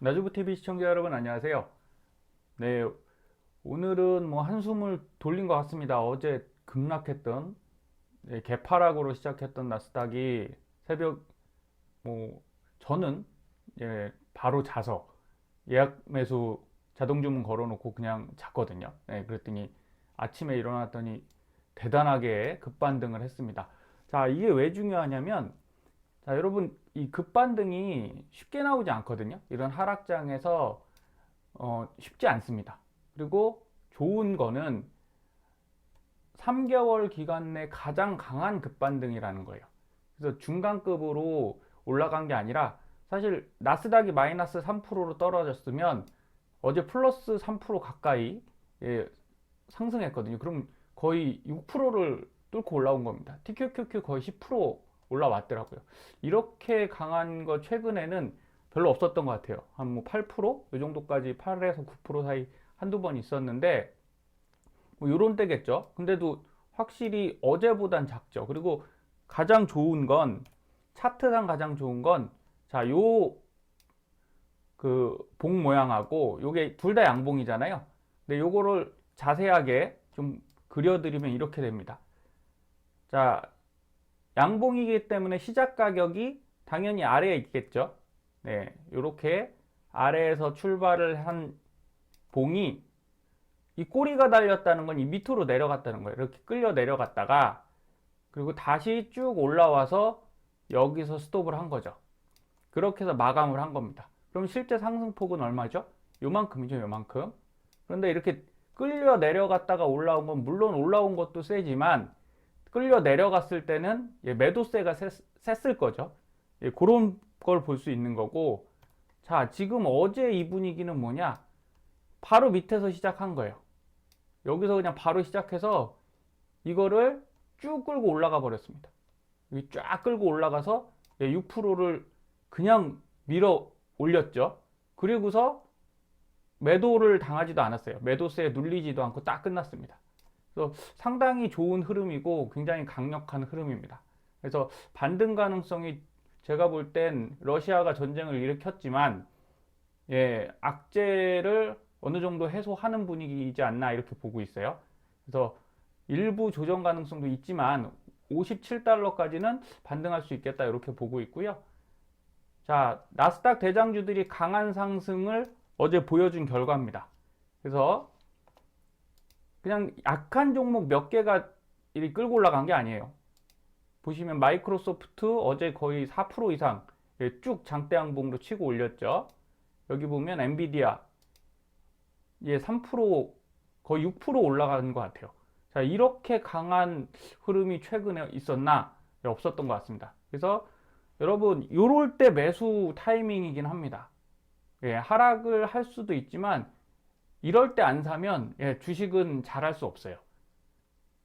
나주부TV 시청자 여러분 안녕하세요. 네, 오늘은 한숨을 돌린 것 같습니다. 어제 급락했던 개파락으로 시작했던 나스닥이 새벽 뭐 저는 바로 자서 예약 매수 자동 주문 걸어놓고 그냥 잤거든요. 그랬더니 아침에 일어났더니 대단하게 급반등을 했습니다. 자, 이게 왜 중요하냐면, 자, 여러분, 이 급반등이 쉽게 나오지 않거든요. 이런 하락장에서 쉽지 않습니다. 그리고 좋은 거는 3개월 기간 내 가장 강한 급반등이라는 거예요. 그래서 중간급으로 올라간 게 아니라, 사실 나스닥이 마이너스 3%로 떨어졌으면 어제 플러스 3% 가까이 상승했거든요. 그럼 거의 6%를 뚫고 올라온 겁니다. TQQQ 거의 10% 올라왔더라고요. 이렇게 강한 거 최근에는 별로 없었던 것 같아요. 한 8%? 이 정도까지 8에서 9% 사이 한두 번 있었는데, 요런 때겠죠. 근데도 확실히 어제보단 작죠. 그리고 가장 좋은 건, 차트상 가장 좋은 건, 자, 봉 모양하고 요게 둘 다 양봉이잖아요. 근데 요거를 자세하게 좀 그려드리면 이렇게 됩니다. 자, 양봉이기 때문에 시작 가격이 당연히 아래에 있겠죠. 네, 요렇게 아래에서 출발을 한 봉이 이 꼬리가 달렸다는 건 이 밑으로 내려갔다는 거예요. 이렇게 끌려 내려갔다가 그리고 다시 쭉 올라와서 여기서 스톱을 한 거죠. 그렇게 해서 마감을 한 겁니다. 그럼 실제 상승폭은 얼마죠? 요만큼이죠, 요만큼. 그런데 이렇게 끌려 내려갔다가 올라온 건 물론 올라온 것도 세지만 끌려 내려갔을 때는 매도세가 셌을 거죠. 그런 걸 볼 수 있는 거고, 자, 지금 어제 이 분위기는 뭐냐? 바로 밑에서 시작한 거예요. 여기서 그냥 바로 시작해서 이거를 쭉 끌고 올라가 버렸습니다. 여기 쫙 끌고 올라가서 6%를 그냥 밀어 올렸죠. 그리고서 매도를 당하지도 않았어요. 매도세에 눌리지도 않고 딱 끝났습니다. 그래서 상당히 좋은 흐름이고 굉장히 강력한 흐름입니다. 그래서 반등 가능성이, 제가 볼 땐 러시아가 전쟁을 일으켰지만 악재를 어느 정도 해소하는 분위기이지 않나 이렇게 보고 있어요. 그래서 일부 조정 가능성도 있지만 57달러까지는 반등할 수 있겠다 이렇게 보고 있고요. 자, 나스닥 대장주들이 강한 상승을 어제 보여준 결과입니다. 그래서 그냥 약한 종목 몇 개가 이리 끌고 올라간 게 아니에요. 보시면 마이크로소프트 어제 거의 4% 이상 쭉 장대 양봉으로 치고 올렸죠. 여기 보면 엔비디아 3% 거의 6% 올라가는 것 같아요. 자, 이렇게 강한 흐름이 최근에 있었나? 없었던 것 같습니다. 그래서 여러분, 요럴 때 매수 타이밍이긴 합니다. 하락을 할 수도 있지만 이럴 때 안 사면 주식은 잘할 수 없어요.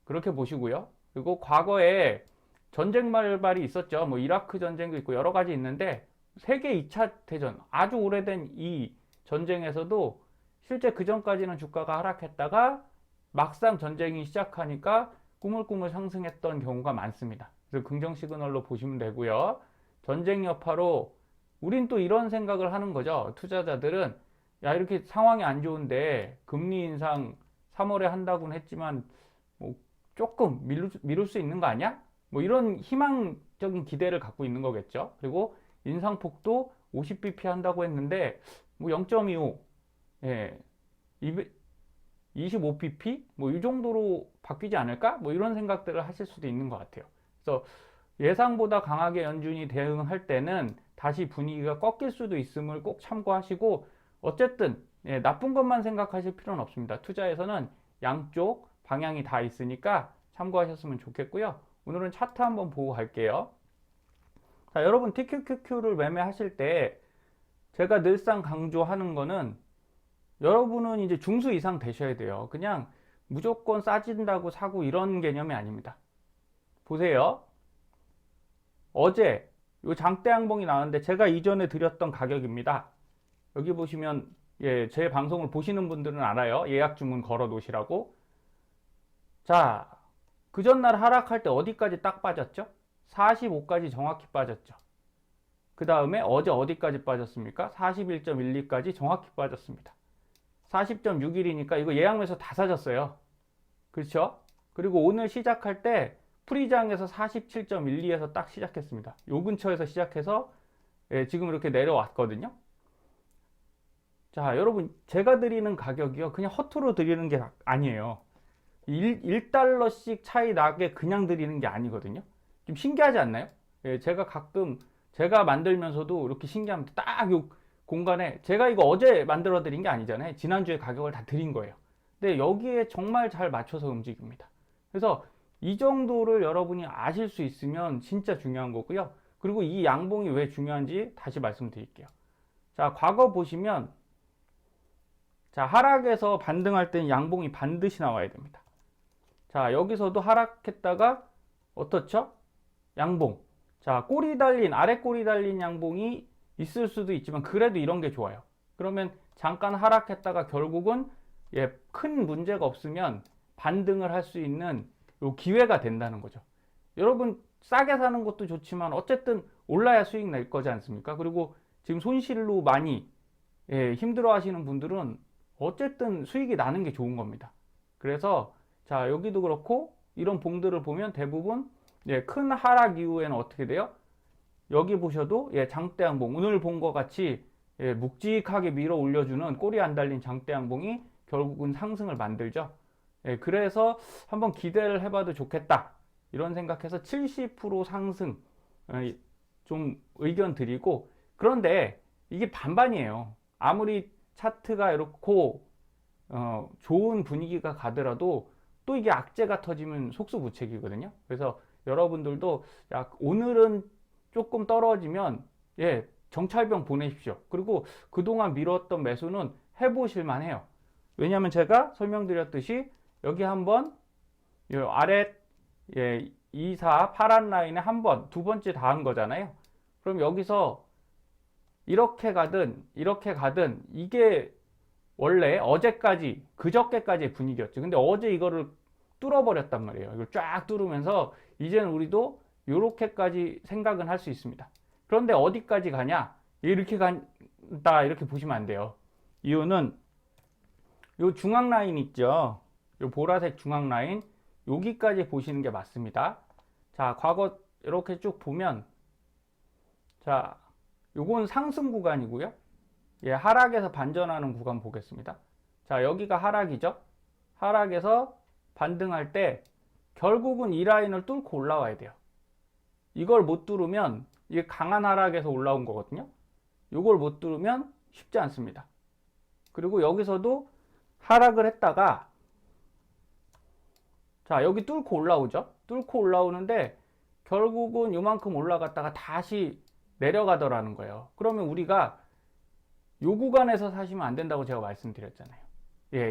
그렇게 보시고요. 그리고 과거에 전쟁 말발이 있었죠. 뭐 이라크 전쟁도 있고 여러 가지 있는데 세계 2차 대전, 아주 오래된 이 전쟁에서도 실제 그 전까지는 주가가 하락했다가 막상 전쟁이 시작하니까 꾸물꾸물 상승했던 경우가 많습니다. 그래서 긍정 시그널로 보시면 되고요. 전쟁 여파로 우린 또 이런 생각을 하는 거죠. 투자자들은 야, 이렇게 상황이 안 좋은데 금리 인상 3월에 한다고는 했지만 뭐 조금 미룰 수 있는 거 아니야? 뭐 이런 희망적인 기대를 갖고 있는 거겠죠. 그리고 인상폭도 50bp 한다고 했는데 뭐 0.25, 25bp 뭐 이 정도로 바뀌지 않을까? 뭐 이런 생각들을 하실 수도 있는 것 같아요. 그래서 예상보다 강하게 연준이 대응할 때는 다시 분위기가 꺾일 수도 있음을 꼭 참고하시고, 어쨌든 나쁜 것만 생각하실 필요는 없습니다. 투자에서는 양쪽 방향이 다 있으니까 참고하셨으면 좋겠고요. 오늘은 차트 한번 보고 갈게요. 자, 여러분 TQQQ를 매매하실 때 제가 늘상 강조하는 거는, 여러분은 이제 중수 이상 되셔야 돼요. 그냥 무조건 싸진다고 사고 이런 개념이 아닙니다. 보세요. 어제 요 장대 양봉이 나왔는데 제가 이전에 드렸던 가격입니다. 여기 보시면 제 방송을 보시는 분들은 알아요. 예약 주문 걸어 놓으시라고. 자, 그 전날 하락할 때 어디까지 딱 빠졌죠? 45까지 정확히 빠졌죠. 그 다음에 어제 어디까지 빠졌습니까? 41.12까지 정확히 빠졌습니다. 40.61이니까 이거 예약매수 다 사졌어요. 그렇죠? 그리고 오늘 시작할 때 프리장에서 47.12에서 딱 시작했습니다. 요 근처에서 시작해서 지금 이렇게 내려왔거든요. 자, 여러분 제가 드리는 가격이요. 그냥 허투루 드리는 게 아니에요. 1달러씩 차이 나게 그냥 드리는 게 아니거든요. 좀 신기하지 않나요? 제가 가끔 제가 만들면서도 이렇게 신기합니다. 딱 요 공간에 제가 이거 어제 만들어 드린 게 아니잖아요. 지난주에 가격을 다 드린 거예요. 근데 여기에 정말 잘 맞춰서 움직입니다. 그래서 이 정도를 여러분이 아실 수 있으면 진짜 중요한 거고요. 그리고 이 양봉이 왜 중요한지 다시 말씀드릴게요. 자, 과거 보시면 자, 하락에서 반등할 때는 양봉이 반드시 나와야 됩니다. 자, 여기서도 하락했다가 어떻죠? 양봉. 자, 꼬리 달린, 아래 꼬리 달린 양봉이 있을 수도 있지만 그래도 이런 게 좋아요. 그러면 잠깐 하락했다가 결국은 큰 문제가 없으면 반등을 할 수 있는 요 기회가 된다는 거죠. 여러분 싸게 사는 것도 좋지만 어쨌든 올라야 수익 낼 거지 않습니까? 그리고 지금 손실로 많이 힘들어 하시는 분들은 어쨌든 수익이 나는 게 좋은 겁니다. 그래서 자, 여기도 그렇고 이런 봉들을 보면 대부분 큰 하락 이후에는 어떻게 돼요? 여기 보셔도 장대 양봉, 오늘 본 것 같이 묵직하게 밀어 올려주는 꼬리 안 달린 장대 양봉이 결국은 상승을 만들죠. 그래서 한번 기대를 해봐도 좋겠다 이런 생각해서 70% 상승 좀 의견 드리고, 그런데 이게 반반이에요. 아무리 차트가 이렇고 좋은 분위기가 가더라도 또 이게 악재가 터지면 속수무책이거든요. 그래서 여러분들도 오늘은 조금 떨어지면 정찰병 보내십시오. 그리고 그동안 미뤘던 매수는 해보실 만해요. 왜냐하면 제가 설명드렸듯이 여기 한번 아래 2, 4 파란 라인에 한 번, 두 번째 다 한 거잖아요. 그럼 여기서 이렇게 가든 이렇게 가든 이게 원래 어제까지 그저께까지의 분위기였죠. 근데 어제 이거를 뚫어버렸단 말이에요. 이걸 쫙 뚫으면서 이제는 우리도 이렇게까지 생각은 할 수 있습니다. 그런데 어디까지 가냐? 이렇게 간다 이렇게 보시면 안 돼요. 이유는 요 중앙 라인 있죠. 요 보라색 중앙 라인 여기까지 보시는 게 맞습니다. 자, 과거 이렇게 쭉 보면 자, 요건 상승 구간이고요. 하락에서 반전하는 구간 보겠습니다. 자, 여기가 하락이죠. 하락에서 반등할 때 결국은 이 라인을 뚫고 올라와야 돼요. 이걸 못 뚫으면 이게 강한 하락에서 올라온 거거든요. 이걸 못 뚫으면 쉽지 않습니다. 그리고 여기서도 하락을 했다가 자, 여기 뚫고 올라오죠. 뚫고 올라오는데 결국은 이만큼 올라갔다가 다시 내려가더라는 거예요. 그러면 우리가 이 구간에서 사시면 안 된다고 제가 말씀드렸잖아요.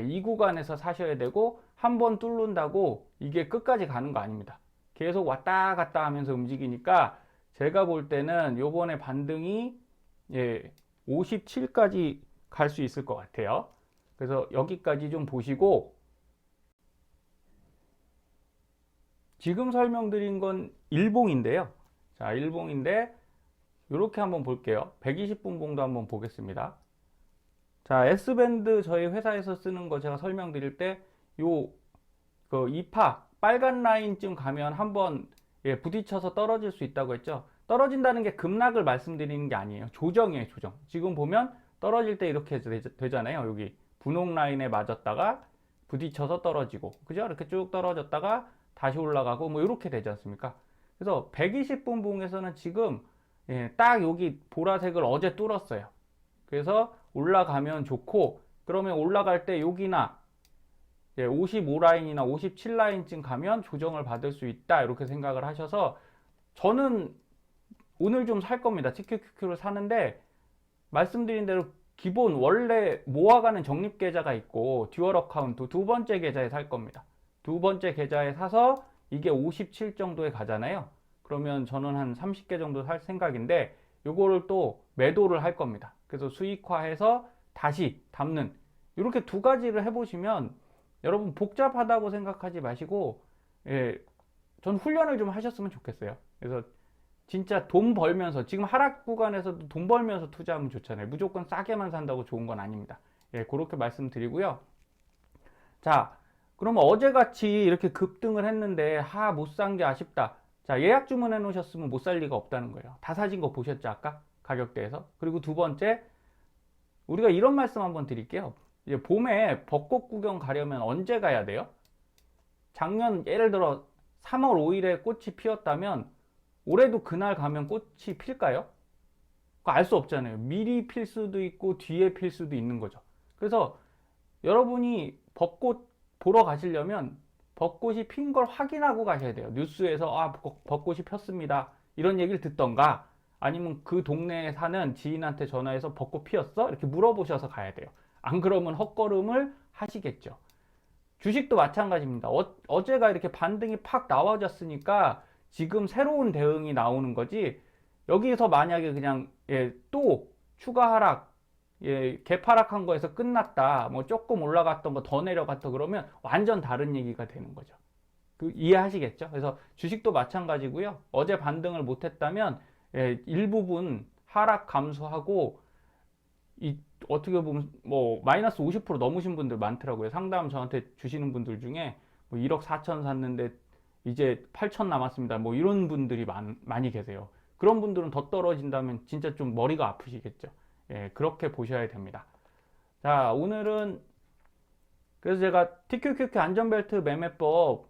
이 구간에서 사셔야 되고 한 번 뚫는다고 이게 끝까지 가는 거 아닙니다. 계속 왔다 갔다 하면서 움직이니까 제가 볼 때는 요번에 반등이 57까지 갈 수 있을 것 같아요. 그래서 여기까지 좀 보시고, 지금 설명드린 건 일봉인데요. 자, 일봉인데 이렇게 한번 볼게요. 120분 봉도 한번 보겠습니다. 자, S밴드 저희 회사에서 쓰는 거 제가 설명드릴 때 요 그 2파 빨간 라인쯤 가면 한번 부딪혀서 떨어질 수 있다고 했죠. 떨어진다는 게 급락을 말씀드리는 게 아니에요. 조정이에요, 조정. 지금 보면 떨어질 때 이렇게 되잖아요. 여기 분홍 라인에 맞았다가 부딪혀서 떨어지고, 그죠? 이렇게 쭉 떨어졌다가 다시 올라가고 뭐 이렇게 되지 않습니까? 그래서 120분 봉에서는 지금 딱 여기 보라색을 어제 뚫었어요. 그래서 올라가면 좋고, 그러면 올라갈 때 여기나 55라인이나 57라인쯤 가면 조정을 받을 수 있다 이렇게 생각을 하셔서, 저는 오늘 좀 살 겁니다. TQQQ를 사는데 말씀드린 대로 기본 원래 모아가는 적립 계좌가 있고 듀얼 어카운트 두 번째 계좌에 살 겁니다. 두 번째 계좌에 사서 이게 57 정도에 가잖아요. 그러면 저는 한 30개 정도 살 생각인데 요거를 또 매도를 할 겁니다. 그래서 수익화해서 다시 담는, 이렇게 두 가지를 해보시면 여러분 복잡하다고 생각하지 마시고 전 훈련을 좀 하셨으면 좋겠어요. 그래서 진짜 돈 벌면서, 지금 하락 구간에서도 돈 벌면서 투자하면 좋잖아요. 무조건 싸게만 산다고 좋은 건 아닙니다. 예, 그렇게 말씀드리고요. 자, 그러면 어제같이 이렇게 급등을 했는데 못 산 게 아쉽다. 자, 예약 주문해 놓으셨으면 못 살 리가 없다는 거예요. 다 사진 거 보셨죠, 아까? 가격대에서. 그리고 두 번째, 우리가 이런 말씀 한번 드릴게요. 이제 봄에 벚꽃 구경 가려면 언제 가야 돼요? 작년 예를 들어 3월 5일에 꽃이 피었다면 올해도 그날 가면 꽃이 필까요? 알 수 없잖아요. 미리 필 수도 있고 뒤에 필 수도 있는 거죠. 그래서 여러분이 벚꽃 보러 가시려면 벚꽃이 핀 걸 확인하고 가셔야 돼요. 뉴스에서 벚꽃이 폈습니다, 이런 얘기를 듣던가, 아니면 그 동네에 사는 지인한테 전화해서 벚꽃 피었어? 이렇게 물어보셔서 가야 돼요. 안 그러면 헛걸음을 하시겠죠. 주식도 마찬가지입니다. 어제가 이렇게 반등이 팍 나와졌으니까 지금 새로운 대응이 나오는 거지, 여기서 만약에 그냥 또 추가 하락, 개파락한 거에서 끝났다, 뭐 조금 올라갔던 거 더 내려갔다 그러면 완전 다른 얘기가 되는 거죠. 이해하시겠죠? 그래서 주식도 마찬가지고요. 어제 반등을 못했다면 일부분 하락 감소하고, 어떻게 보면 뭐 마이너스 50% 넘으신 분들 많더라고요. 상담 저한테 주시는 분들 중에 뭐 1억 4천 샀는데 이제 8천 남았습니다, 뭐 이런 분들이 많이 계세요. 그런 분들은 더 떨어진다면 진짜 좀 머리가 아프시겠죠. 예, 그렇게 보셔야 됩니다. 자, 오늘은 그래서 제가 TQQQ 안전벨트 매매법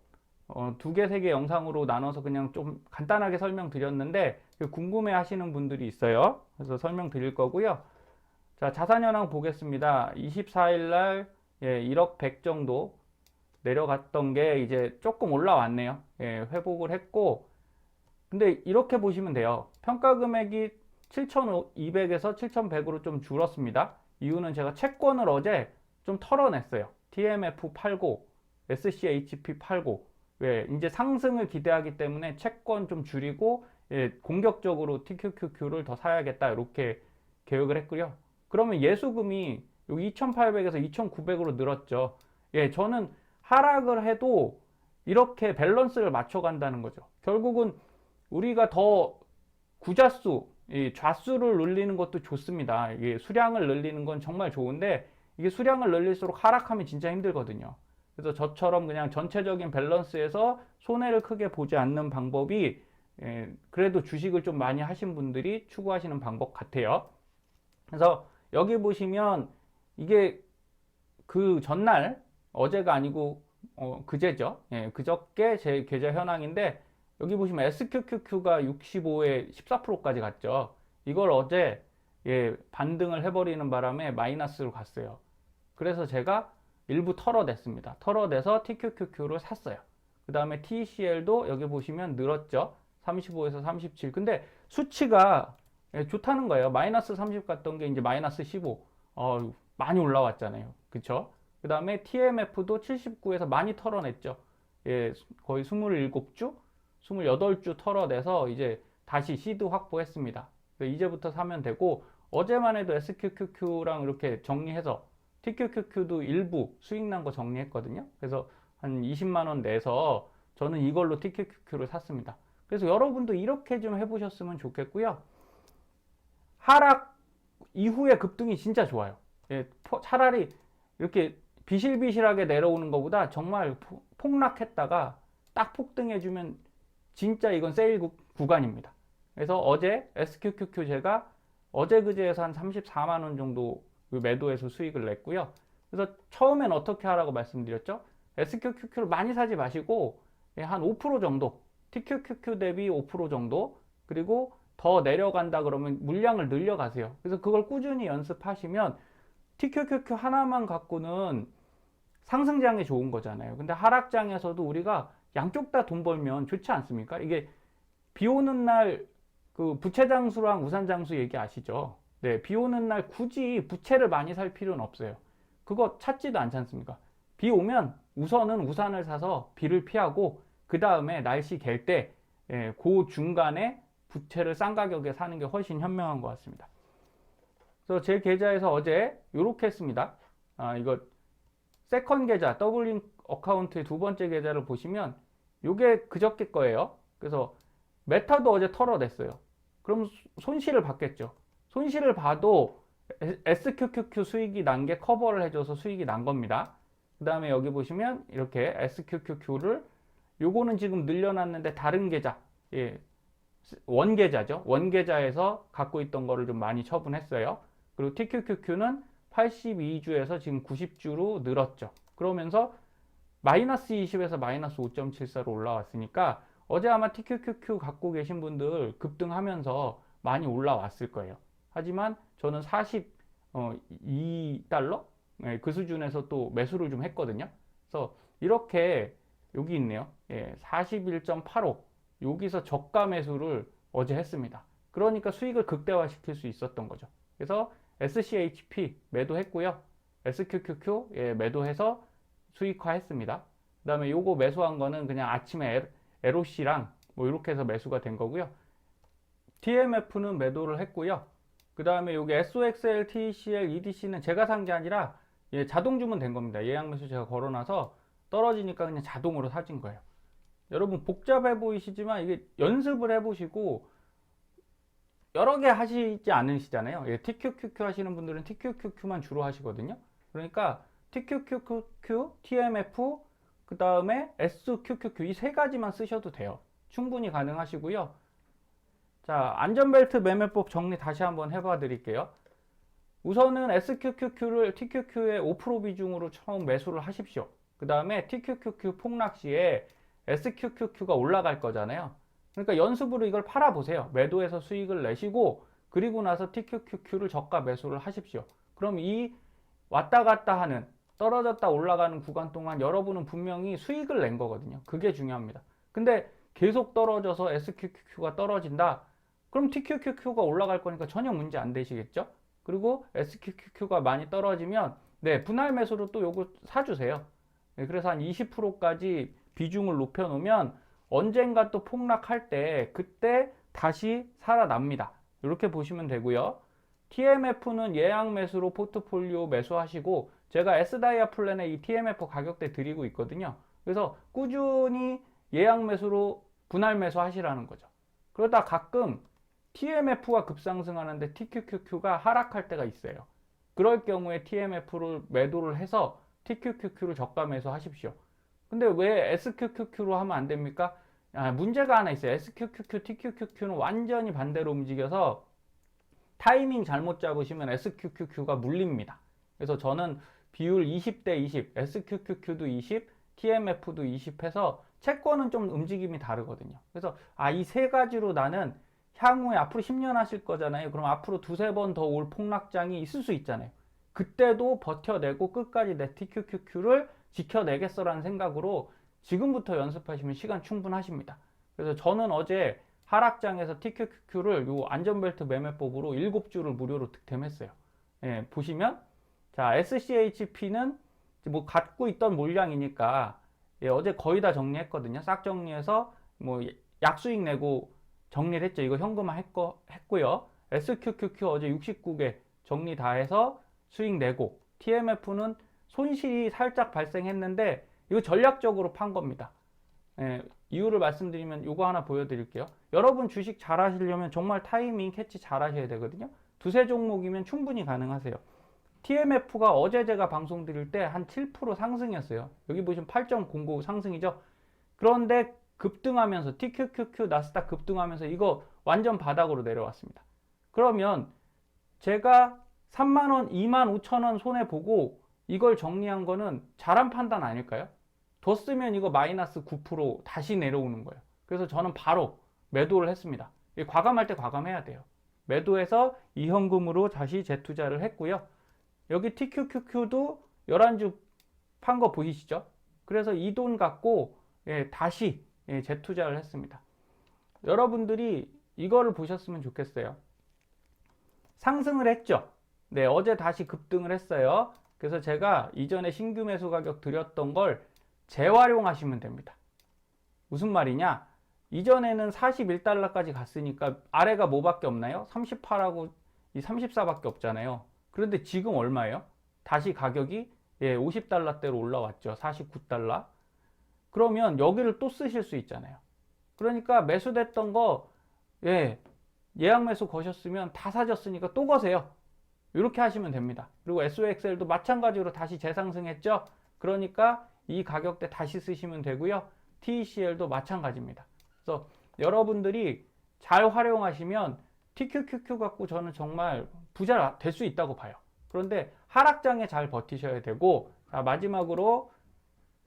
2개, 3개 영상으로 나눠서 그냥 좀 간단하게 설명드렸는데 궁금해 하시는 분들이 있어요. 그래서 설명드릴 거고요. 자, 자산현황 보겠습니다. 24일 날 1억 100 정도 내려갔던 게 이제 조금 올라왔네요. 회복을 했고, 근데 이렇게 보시면 돼요. 평가 금액이 7,200에서 7,100으로 좀 줄었습니다. 이유는 제가 채권을 어제 좀 털어냈어요. TMF 팔고 SCHP 팔고, 왜 이제 상승을 기대하기 때문에 채권 좀 줄이고 공격적으로 TQQQ를 더 사야겠다, 이렇게 계획을 했고요. 그러면 예수금이 여기 2,800에서 2,900으로 늘었죠. 저는 하락을 해도 이렇게 밸런스를 맞춰 간다는 거죠. 결국은 우리가 더 구자수, 좌수를 늘리는 것도 좋습니다. 이게 수량을 늘리는 건 정말 좋은데, 이게 수량을 늘릴수록 하락하면 진짜 힘들거든요. 그래서 저처럼 그냥 전체적인 밸런스에서 손해를 크게 보지 않는 방법이 그래도 주식을 좀 많이 하신 분들이 추구하시는 방법 같아요. 그래서 여기 보시면 이게 그 전날, 어제가 아니고 그제죠. 그저께 제 계좌 현황인데, 여기 보시면 SQQQ가 65에 14%까지 갔죠. 이걸 어제 반등을 해버리는 바람에 마이너스로 갔어요. 그래서 제가 일부 털어냈습니다. 털어내서 TQQQ를 샀어요. 그 다음에 TCL도 여기 보시면 늘었죠. 35에서 37. 근데 수치가 좋다는 거예요. 마이너스 30 갔던 게 이제 마이너스 15. 많이 올라왔잖아요. 그쵸? 그 다음에 TMF도 79에서 많이 털어냈죠. 거의 27주? 28주 털어내서 이제 다시 시드 확보했습니다. 이제부터 사면 되고, 어제만 해도 SQQQ랑 이렇게 정리해서 TQQQ도 일부 수익 난 거 정리했거든요. 그래서 한 20만원 내서 저는 이걸로 TQQQ를 샀습니다. 그래서 여러분도 이렇게 좀 해보셨으면 좋겠고요. 하락 이후에 급등이 진짜 좋아요. 차라리 이렇게 비실비실하게 내려오는 것보다 정말 폭락했다가 딱 폭등해주면 진짜 이건 세일 구간입니다. 그래서 어제 SQQQ 제가 어제 그제에서 한 34만원 정도 매도해서 수익을 냈고요. 그래서 처음엔 어떻게 하라고 말씀드렸죠? SQQQ를 많이 사지 마시고 한 5% 정도, TQQQ 대비 5% 정도, 그리고 더 내려간다 그러면 물량을 늘려가세요. 그래서 그걸 꾸준히 연습하시면 TQQQ 하나만 갖고는 상승장에 좋은 거잖아요. 근데 하락장에서도 우리가 양쪽 다 돈 벌면 좋지 않습니까? 이게 비 오는 날 그 부채장수랑 우산장수 얘기 아시죠? 네, 비 오는 날 굳이 부채를 많이 살 필요는 없어요. 그거 찾지도 않지 않습니까? 비 오면 우선은 우산을 사서 비를 피하고, 그 다음에 날씨 갤 때 그 중간에 부채를 싼 가격에 사는 게 훨씬 현명한 것 같습니다. 그래서 제 계좌에서 어제 이렇게 했습니다. 이거 세컨 계좌, 더블링 어카운트의 두 번째 계좌를 보시면 이게 그저께 거예요. 그래서 메타도 어제 털어냈어요. 그럼 손실을 받겠죠. 손실을 봐도 SQQQ 수익이 난 게 커버를 해줘서 수익이 난 겁니다. 그 다음에 여기 보시면 이렇게 SQQQ를 요거는 지금 늘려놨는데 다른 계좌, 예, 원계좌죠. 원계좌에서 갖고 있던 거를 좀 많이 처분했어요. 그리고 TQQQ는 82주에서 지금 90주로 늘었죠. 그러면서 마이너스 20에서 마이너스 5.74로 올라왔으니까 어제 아마 TQQQ 갖고 계신 분들 급등하면서 많이 올라왔을 거예요. 하지만 저는 42달러? 네, 그 수준에서 또 매수를 좀 했거든요. 그래서 이렇게 여기 있네요. 예, 41.85 여기서 저가 매수를 어제 했습니다. 그러니까 수익을 극대화시킬 수 있었던 거죠. 그래서 SCHP 매도했고요. SQQQ 예, 매도해서 수익화했습니다. 그 다음에 요거 매수한 거는 그냥 아침에 LOC랑 뭐 이렇게 해서 매수가 된 거고요. TMF는 매도를 했고요. 그 다음에 요게 SOXL, TCL, EDC는 제가 산 게 아니라 예, 자동 주문된 겁니다. 예약 매수 제가 걸어놔서 떨어지니까 그냥 자동으로 사진 거예요. 여러분 복잡해 보이시지만 이게 연습을 해보시고 여러 개 하시지 않으시잖아요. 예, TQQQ 하시는 분들은 TQQQ만 주로 하시거든요. 그러니까 TQQQ, TMF, 그 다음에 SQQQ 이 세 가지만 쓰셔도 돼요. 충분히 가능하시고요. 자, 안전벨트 매매법 정리 다시 한번 해봐 드릴게요. 우선은 SQQQ를 TQQ의 5% 비중으로 처음 매수를 하십시오. 그 다음에 TQQQ 폭락 시에 SQQQ가 올라갈 거잖아요. 그러니까 연습으로 이걸 팔아보세요. 매도해서 수익을 내시고 그리고 나서 TQQQ를 저가 매수를 하십시오. 그럼 이 왔다 갔다 하는 떨어졌다 올라가는 구간 동안 여러분은 분명히 수익을 낸 거거든요. 그게 중요합니다. 근데 계속 떨어져서 SQQQ가 떨어진다. 그럼 TQQQ가 올라갈 거니까 전혀 문제 안 되시겠죠? 그리고 SQQQ가 많이 떨어지면 네, 분할 매수로 또 요거 사주세요. 네, 그래서 한 20%까지 비중을 높여 놓으면 언젠가 또 폭락할 때 그때 다시 살아납니다. 이렇게 보시면 되고요. TMF는 예약 매수로 포트폴리오 매수하시고 제가 S다이아 플랜에 이 TMF 가격대 드리고 있거든요. 그래서 꾸준히 예약 매수로 분할 매수 하시라는 거죠. 그러다 가끔 TMF가 급상승하는데 TQQQ가 하락할 때가 있어요. 그럴 경우에 TMF를 매도를 해서 TQQQ를 저가 매수하십시오. 근데 왜 SQQQ로 하면 안 됩니까? 문제가 하나 있어요. SQQQ, TQQQ는 완전히 반대로 움직여서 타이밍 잘못 잡으시면 SQQQ가 물립니다. 그래서 저는 비율 20대 20, SQQQ도 20, TMF도 20 해서 채권은 좀 움직임이 다르거든요. 그래서 이 세 가지로 나는 향후에 앞으로 10년 하실 거잖아요. 그럼 앞으로 두세 번 더 올 폭락장이 있을 수 있잖아요. 그때도 버텨내고 끝까지 내 TQQQ를 지켜내겠어라는 생각으로 지금부터 연습하시면 시간 충분하십니다. 그래서 저는 어제 하락장에서 TQQQ를 요 안전벨트 매매법으로 7주를 무료로 득템했어요. 예, 보시면 자 SCHP는 뭐 갖고 있던 물량이니까 예, 어제 거의 다 정리했거든요. 싹 정리해서 뭐 약수익 내고 정리를 했죠. 이거 현금화 했고요. SQQQ 어제 69개 정리 다 해서 수익 내고 TMF는 손실이 살짝 발생했는데 이거 전략적으로 판 겁니다. 예, 이유를 말씀드리면 이거 하나 보여드릴게요. 여러분 주식 잘 하시려면 정말 타이밍 캐치 잘 하셔야 되거든요. 두세 종목이면 충분히 가능하세요. TMF가 어제 제가 방송 드릴 때 한 7% 상승이었어요. 여기 보시면 8.09 상승이죠. 그런데 급등하면서 TQQQ 나스닥 급등하면서 이거 완전 바닥으로 내려왔습니다. 그러면 제가 3만원, 2만 5천원 손해보고 이걸 정리한 거는 잘한 판단 아닐까요? 뒀으면 이거 마이너스 9% 다시 내려오는 거예요. 그래서 저는 바로 매도를 했습니다. 과감할 때 과감해야 돼요. 매도해서 이 현금으로 다시 재투자를 했고요. 여기 TQQQ도 11주 판 거 보이시죠? 그래서 이 돈 갖고 다시 재투자를 했습니다. 여러분들이 이거를 보셨으면 좋겠어요. 상승을 했죠. 네, 어제 다시 급등을 했어요. 그래서 제가 이전에 신규 매수 가격 드렸던 걸 재활용하시면 됩니다. 무슨 말이냐? 이전에는 41달러까지 갔으니까 아래가 뭐밖에 없나요? 38하고 이 34밖에 없잖아요. 그런데 지금 얼마예요? 다시 가격이 50달러대로 올라왔죠. 49달러. 그러면 여기를 또 쓰실 수 있잖아요. 그러니까 매수됐던 거, 예, 예약 매수 거셨으면 다 사졌으니까 또 거세요. 이렇게 하시면 됩니다. 그리고 SOXL도 마찬가지로 다시 재상승했죠. 그러니까 이 가격대 다시 쓰시면 되고요. TECL도 마찬가지입니다. 그래서 여러분들이 잘 활용하시면 TQQQ 갖고 저는 정말 부자 될 수 있다고 봐요. 그런데 하락장에 잘 버티셔야 되고, 자, 마지막으로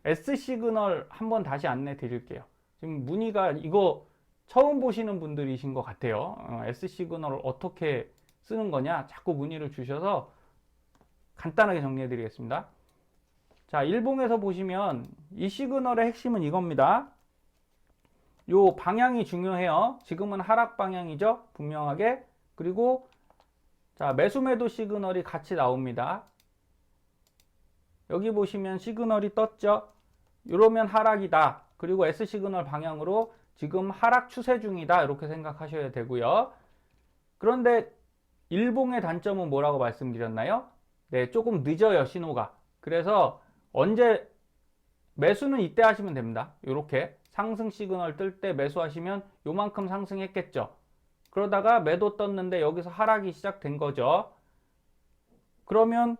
S시그널 한번 다시 안내 드릴게요. 지금 문의가 이거 처음 보시는 분들이신 것 같아요. S시그널을 어떻게 쓰는 거냐 자꾸 문의를 주셔서 간단하게 정리해 드리겠습니다. 자, 일봉에서 보시면 이 시그널의 핵심은 이겁니다. 요 방향이 중요해요. 지금은 하락 방향이죠, 분명하게. 그리고 자, 매수 매도 시그널이 같이 나옵니다. 여기 보시면 시그널이 떴죠. 이러면 하락이다. 그리고 S 시그널 방향으로 지금 하락 추세 중이다, 이렇게 생각하셔야 되고요. 그런데 일봉의 단점은 뭐라고 말씀드렸나요? 네, 조금 늦어요, 신호가. 그래서 언제 매수는 이때 하시면 됩니다. 이렇게 상승 시그널 뜰 때 매수하시면 요만큼 상승했겠죠. 그러다가 매도 떴는데 여기서 하락이 시작된 거죠. 그러면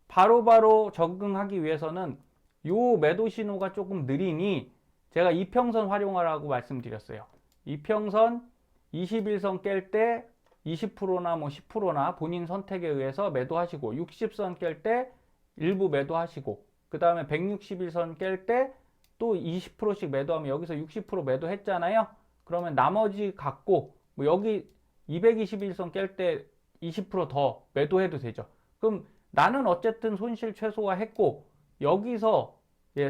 바로바로 적응하기 위해서는 요 매도 신호가 조금 느리니 제가 이평선 활용하라고 말씀드렸어요. 이평선 21선 깰 때 20%나 뭐 10%나 본인 선택에 의해서 매도하시고, 60선 깰 때 일부 매도하시고, 그 다음에 161선 깰 때 또 20%씩 매도하면 여기서 60% 매도했잖아요. 그러면 나머지 갖고 뭐 여기 221선 깰 때 20% 더 매도해도 되죠. 그럼 나는 어쨌든 손실 최소화했고 여기서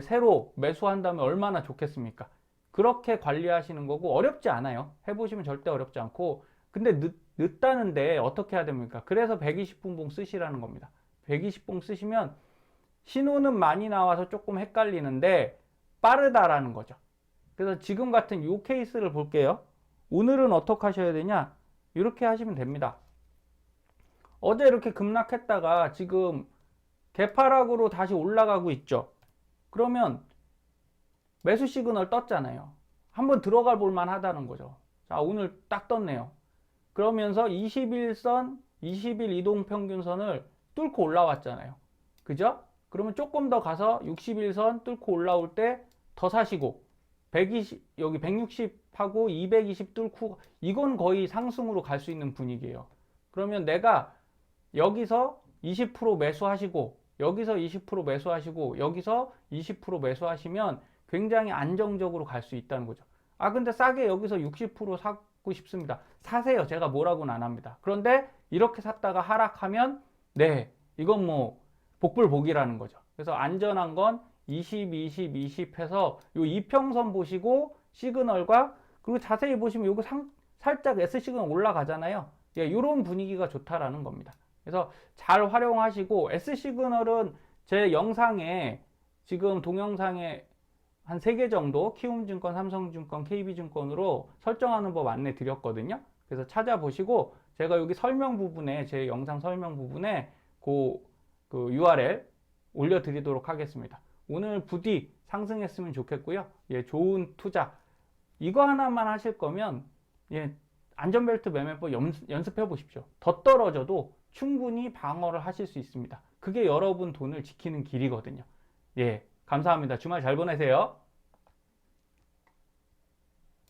새로 매수한다면 얼마나 좋겠습니까? 그렇게 관리하시는 거고, 어렵지 않아요. 해보시면 절대 어렵지 않고. 근데 늦다는데 어떻게 해야 됩니까? 그래서 120분봉 쓰시라는 겁니다. 120봉 쓰시면 신호는 많이 나와서 조금 헷갈리는데 빠르다라는 거죠. 그래서 지금 같은 이 케이스를 볼게요. 오늘은 어떻게 하셔야 되냐? 이렇게 하시면 됩니다. 어제 이렇게 급락했다가 지금 개파락으로 다시 올라가고 있죠. 그러면 매수 시그널 떴잖아요. 한번 들어가 볼 만하다는 거죠. 자, 오늘 딱 떴네요. 그러면서 21선, 20일 이동평균선을 뚫고 올라왔잖아요. 그죠? 그러면 조금 더 가서 61선 뚫고 올라올 때 더 사시고, 120, 여기 160하고 220 뚫고, 이건 거의 상승으로 갈 수 있는 분위기예요. 그러면 내가 여기서 20% 매수하시고, 여기서 20% 매수하시고, 여기서 20% 매수하시면 굉장히 안정적으로 갈 수 있다는 거죠. 아, 근데 싸게 여기서 60% 사고 싶습니다. 사세요. 제가 뭐라고는 안 합니다. 그런데 이렇게 샀다가 하락하면, 네, 이건 뭐 복불복이라는 거죠. 그래서 안전한 건 20, 20, 20 해서 요 이평선 보시고 시그널과, 그리고 자세히 보시면 요거 살짝 S 시그널 올라가잖아요. 예, 요런 분위기가 좋다라는 겁니다. 그래서 잘 활용하시고, S 시그널은 제 영상에 지금 동영상에 한 3개 정도 키움증권, 삼성증권, KB증권으로 설정하는 법 안내 드렸거든요. 그래서 찾아보시고, 제가 여기 설명 부분에, 제 영상 설명 부분에 그 URL 올려드리도록 하겠습니다. 오늘 부디 상승했으면 좋겠고요. 예, 좋은 투자. 이거 하나만 하실 거면, 예, 안전벨트 매매법 연습해 보십시오. 더 떨어져도 충분히 방어를 하실 수 있습니다. 그게 여러분 돈을 지키는 길이거든요. 예, 감사합니다. 주말 잘 보내세요.